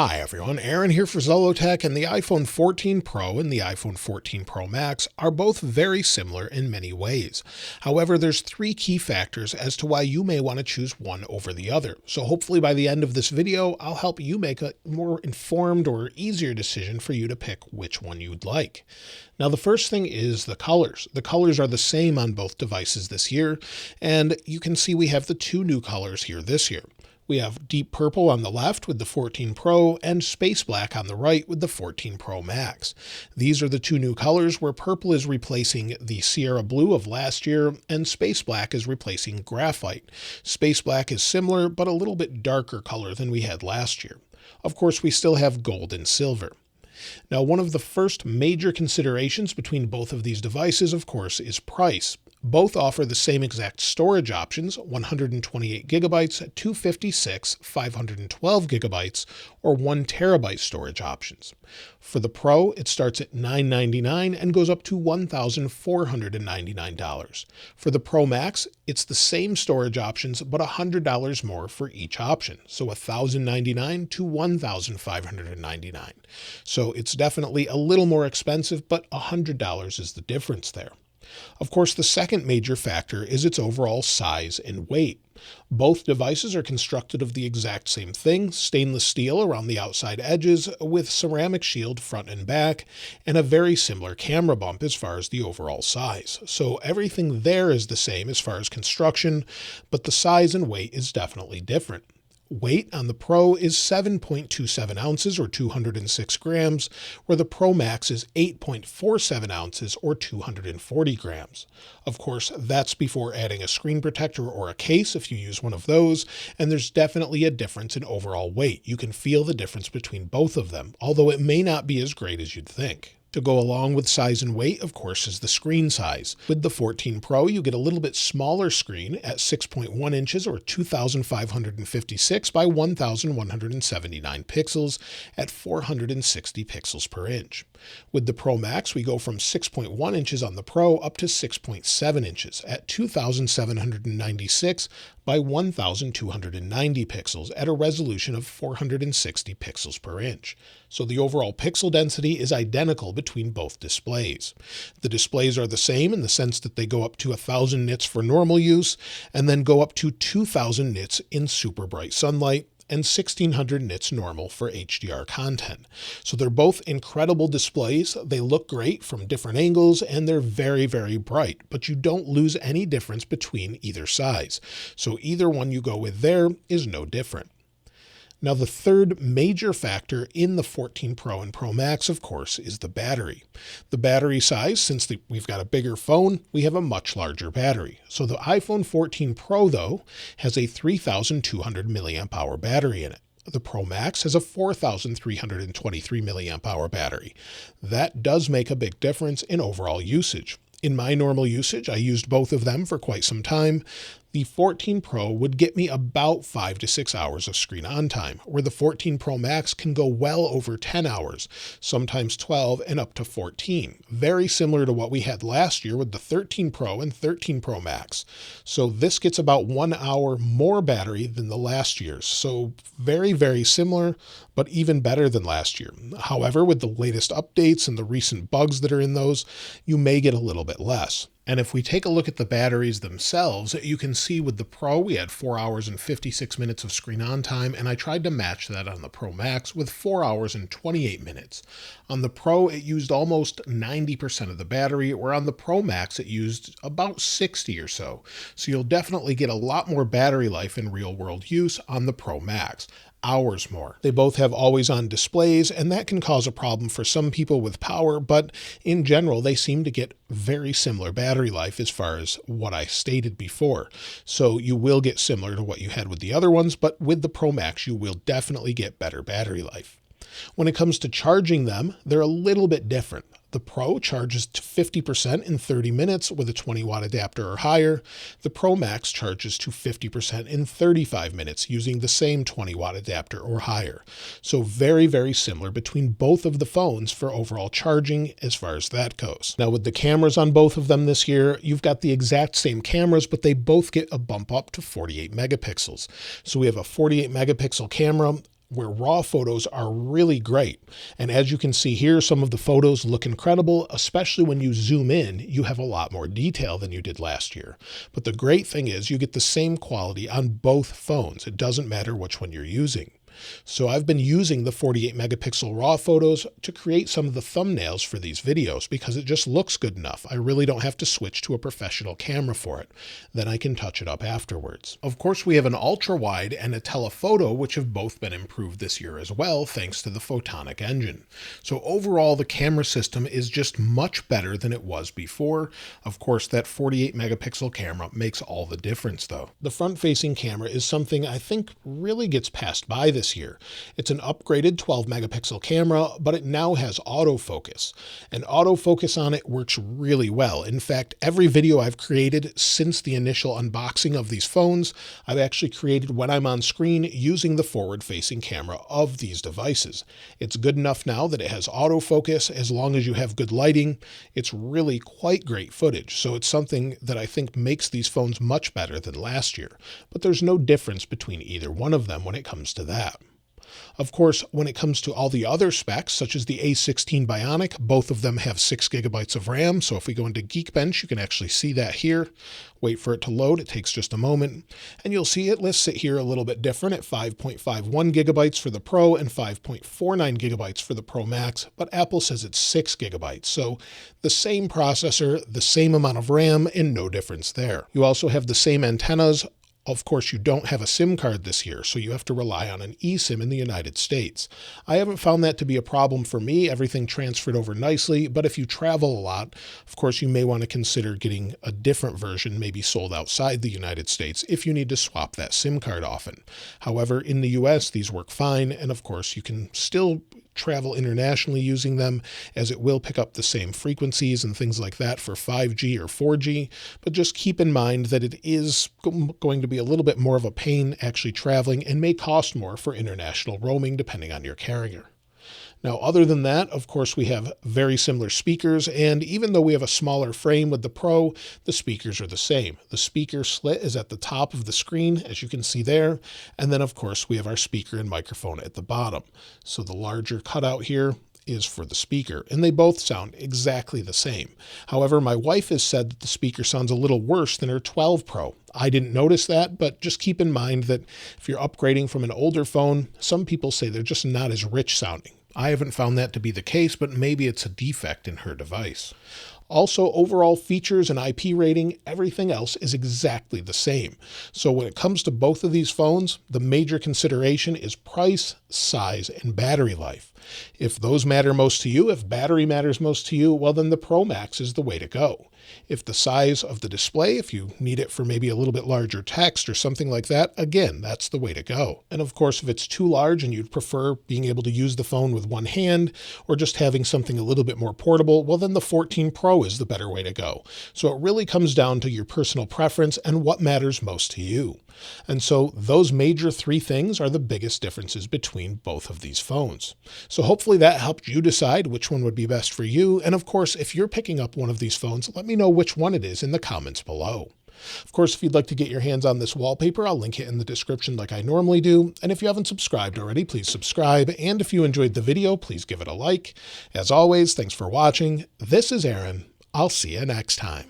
Hi everyone, Aaron here for Zollotech, and the iPhone 14 Pro and the iPhone 14 Pro Max are both very similar in many ways. However, there's three key factors as to why you may want to choose one over the other. So hopefully by the end of this video, I'll help you make a more informed or easier decision for you to pick which one you'd like. Now, the first thing is the colors. The colors are the same on both devices this year, and you can see we have the two new colors here this year. We have deep purple on the left with the 14 Pro and space black on the right with the 14 Pro Max. These are the two new colors where purple is replacing the Sierra blue of last year and space black is replacing graphite. Space black is similar but a little bit darker color than we had last year. Of course, we still have gold and silver. Now, one of the first major considerations between both of these devices, of course, is price. Both offer the same exact storage options, 128 gigabytes, 256, 512 gigabytes, or 1 terabyte storage options. For the Pro, it starts at $999 and goes up to $1,499. For the Pro Max, it's the same storage options, but $100 more for each option. So $1,099 to $1,599. So it's definitely a little more expensive, but $100 is the difference there. Of course, the second major factor is its overall size and weight. Both devices are constructed of the exact same thing, stainless steel around the outside edges with ceramic shield front and back, and a very similar camera bump as far as the overall size. So everything there is the same as far as construction, but the size and weight is definitely different. Weight on the Pro is 7.27 ounces or 206 grams, where the Pro Max is 8.47 ounces or 240 grams. Of course, that's before adding a screen protector or a case if you use one of those, and there's definitely a difference in overall weight. You can feel the difference between both of them, although it may not be as great as you'd think. To go along with size and weight, of course, is the screen size. With the 14 Pro, you get a little bit smaller screen at 6.1 inches or 2,556 by 1,179 pixels at 460 pixels per inch. With the Pro Max, we go from 6.1 inches on the Pro up to 6.7 inches at 2,796 by 1,290 pixels at a resolution of 460 pixels per inch. So the overall pixel density is identical between both displays. The displays are the same in the sense that they go up to 1,000 nits for normal use and then go up to 2,000 nits in super bright sunlight and 1,600 nits normal for HDR content. So they're both incredible displays. They look great from different angles and they're very, very bright, but you don't lose any difference between either size. So either one you go with there is no different. Now, the third major factor in the 14 Pro and Pro Max, of course, is the battery. The battery size, since we've got a bigger phone, we have a much larger battery. So the iPhone 14 Pro, though, has a 3,200 milliamp hour battery in it. The Pro Max has a 4,323 milliamp hour battery. That does make a big difference in overall usage. In my normal usage, I used both of them for quite some time. The 14 Pro would get me about 5 to 6 hours of screen on time, where the 14 Pro Max can go well over 10 hours, sometimes 12 and up to 14. Very similar to what we had last year with the 13 Pro and 13 Pro Max. So this gets about 1 hour more battery than the last year's. So very, very similar, but even better than last year. However, with the latest updates and the recent bugs that are in those, you may get a little bit less. And if we take a look at the batteries themselves, you can see with the Pro, we had 4 hours and 56 minutes of screen on time, and I tried to match that on the Pro Max with 4 hours and 28 minutes. On the Pro, it used almost 90% of the battery, where on the Pro Max, it used about 60 or so. So you'll definitely get a lot more battery life in real-world use on the Pro Max. Hours more. They both have always-on displays, and that can cause a problem for some people with power, but in general, they seem to get very similar battery life as far as what I stated before. So you will get similar to what you had with the other ones, but with the Pro Max, you will definitely get better battery life. When it comes to charging them, they're a little bit different. The Pro charges to 50% in 30 minutes with a 20-watt adapter or higher. The Pro Max charges to 50% in 35 minutes using the same 20-watt adapter or higher. So very, very similar between both of the phones for overall charging as far as that goes. Now, with the cameras on both of them this year, you've got the exact same cameras, but they both get a bump up to 48 megapixels. So we have a 48 megapixel camera, where raw photos are really great. And as you can see here, some of the photos look incredible, especially when you zoom in, you have a lot more detail than you did last year. But the great thing is you get the same quality on both phones. It doesn't matter which one you're using. So I've been using the 48 megapixel raw photos to create some of the thumbnails for these videos because it just looks good enough. I really don't have to switch to a professional camera for it. Then I can touch it up afterwards. Of course, we have an ultra wide and a telephoto, which have both been improved this year as well, thanks to the photonic engine. So overall, the camera system is just much better than it was before. Of course, that 48 megapixel camera makes all the difference though. The front facing camera is something I think really gets passed by this year. It's an upgraded 12 megapixel camera, but it now has autofocus. And autofocus on it works really well. In fact, every video I've created since the initial unboxing of these phones, I've actually created when I'm on screen using the forward-facing camera of these devices. It's good enough now that it has autofocus as long as you have good lighting. It's really quite great footage. So it's something that I think makes these phones much better than last year. But there's no difference between either one of them when it comes to that. Of course, when it comes to all the other specs, such as the A16 Bionic, both of them have 6 gigabytes of RAM. So if we go into Geekbench, you can actually see that here. Wait for it to load. It takes just a moment. And you'll see it lists it here a little bit different at 5.51 gigabytes for the Pro and 5.49 gigabytes for the Pro Max. But Apple says it's 6 gigabytes. So the same processor, the same amount of RAM, and no difference there. You also have the same antennas. Of course, you don't have a SIM card this year, so you have to rely on an eSIM in the United States. I haven't found that to be a problem for me. Everything transferred over nicely, but if you travel a lot, of course, you may want to consider getting a different version, maybe sold outside the United States, if you need to swap that SIM card often. However, in the US, these work fine, and of course, you can still travel internationally using them, as it will pick up the same frequencies and things like that for 5G or 4G, but just keep in mind that it is going to be a little bit more of a pain actually traveling and may cost more for international roaming depending on your carrier. Now, other than that, of course, we have very similar speakers, and even though we have a smaller frame with the Pro, the speakers are the same. The speaker slit is at the top of the screen, as you can see there, and then, of course, we have our speaker and microphone at the bottom. So the larger cutout here is for the speaker, and they both sound exactly the same. However, my wife has said that the speaker sounds a little worse than her 12 Pro. I didn't notice that, but just keep in mind that if you're upgrading from an older phone, some people say they're just not as rich sounding. I haven't found that to be the case, but maybe it's a defect in her device. Also, overall features and IP rating, everything else is exactly the same. So when it comes to both of these phones, the major consideration is price, size, and battery life. If those matter most to you, if battery matters most to you, well then the Pro Max is the way to go. If the size of the display, if you need it for maybe a little bit larger text or something like that, again, that's the way to go. And of course, if it's too large and you'd prefer being able to use the phone with one hand or just having something a little bit more portable, well then the 14 Pro is the better way to go. So it really comes down to your personal preference and what matters most to you. And so those major three things are the biggest differences between both of these phones. So hopefully that helped you decide which one would be best for you. And of course, if you're picking up one of these phones, let me know which one it is in the comments below. Of course, if you'd like to get your hands on this wallpaper, I'll link it in the description like I normally do. And if you haven't subscribed already, please subscribe. And if you enjoyed the video, please give it a like. As always, thanks for watching. This is Aaron. I'll see you next time.